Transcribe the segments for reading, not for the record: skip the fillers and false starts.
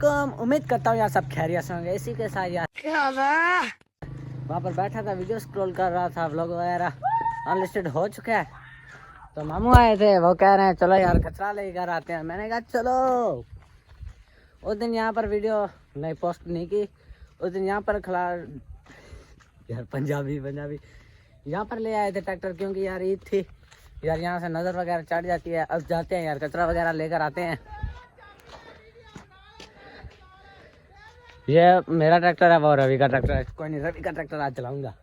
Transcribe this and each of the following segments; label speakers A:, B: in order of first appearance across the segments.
A: उम्मीद करता हूँ यार सब खैरियत से होंगे। इसी के साथ यार क्या वहाँ पर बैठा था, वीडियो स्क्रॉल कर रहा था, व्लॉग वगैरह अनलिस्टेड हो चुका है। तो मामू आए थे, वो कह रहे हैं चलो यार कचरा लेकर आते हैं। मैंने कहा चलो। उस दिन यहाँ पर वीडियो नहीं पोस्ट नहीं की। उस दिन यहाँ पर खिला यार पंजाबी यहाँ पर ले आए थे ट्रैक्टर, क्योंकि यार ईद थी यार, यहाँ से नज़र वगैरह चढ़ जाती है। अब जाते हैं यार कचरा वगैरह लेकर आते हैं। ये मेरा ट्रैक्टर है, वो रवि का ट्रैक्टर है। कोई नहीं, रवि का ट्रैक्टर आज चलाऊंगा।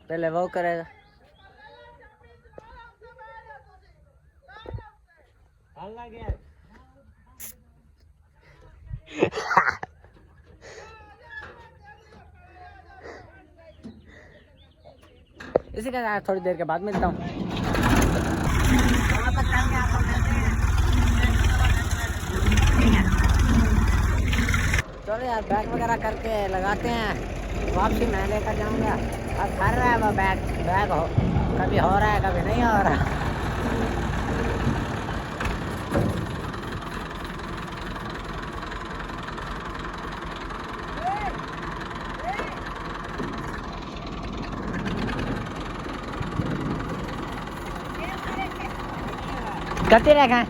A: पहले वो करेगा। इसी का थोड़ी देर के बाद मिलता हूँ। चलो यार बैग वगैरह करके लगाते हैं, वापसी मैं लेकर जाऊंगा। अब कर रहा है वो बैग हो, कभी हो रहा है कभी नहीं हो रहा। करते रखा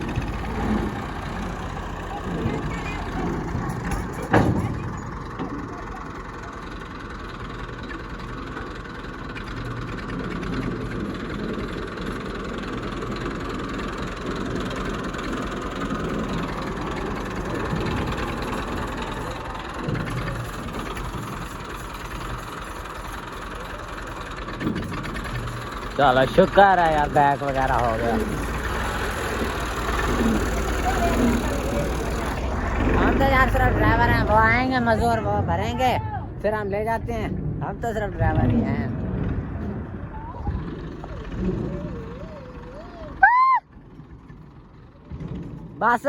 A: चलो शुक्र है यार बैग वगैरह हो गया। हम तो यार सिर्फ ड्राइवर हैं, वो आएंगे मजदूर, वो भरेंगे, फिर हम ले जाते हैं। हम तो सिर्फ ड्राइवर ही हैं। बस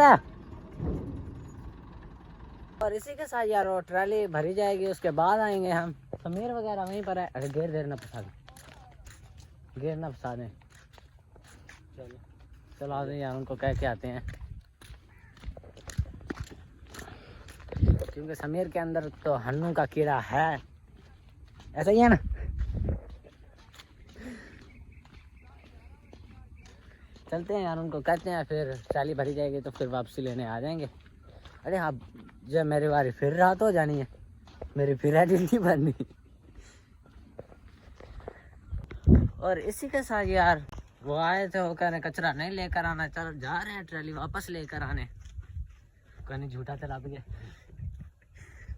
A: और इसी के साथ यार वो ट्राली भरी जाएगी, उसके बाद आएंगे हम। समीर वगैरह वहीं पर है। अरे गेर ना फंसा दें। चलो आते हैं यार, उनको कह के आते हैं, क्योंकि समीर के अंदर तो हन्नू का कीड़ा है। ऐसा ही है ना। चलते हैं यार, उनको कहते हैं, फिर ट्राली भरी जाएगी तो फिर वापसी लेने आ जाएंगे। अरे हाँ, जब मेरी बारी फिर रात हो जानी है, मेरी फिर नहीं भरनी। और इसी के साथ यार वो आए थे, वो कह रहे कचरा नहीं लेकर आना। चलो जा रहे हैं ट्राली वापस लेकर आने। कहने झूठा चला गया।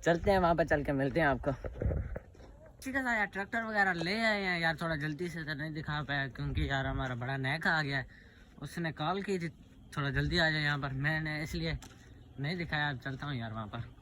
A: चलते हैं वहाँ पर, चल के मिलते हैं आपको। इसी के साथ यार ट्रैक्टर वगैरह ले आए हैं यार। थोड़ा जल्दी से तो नहीं दिखा पाया, क्योंकि यार हमारा बड़ा नैका आ गया है। उसने कॉल की थी थोड़ा जल्दी आ जाए यहाँ पर, मैंने इसलिए नहीं दिखाया। अब चलता हूँ यार वहाँ पर।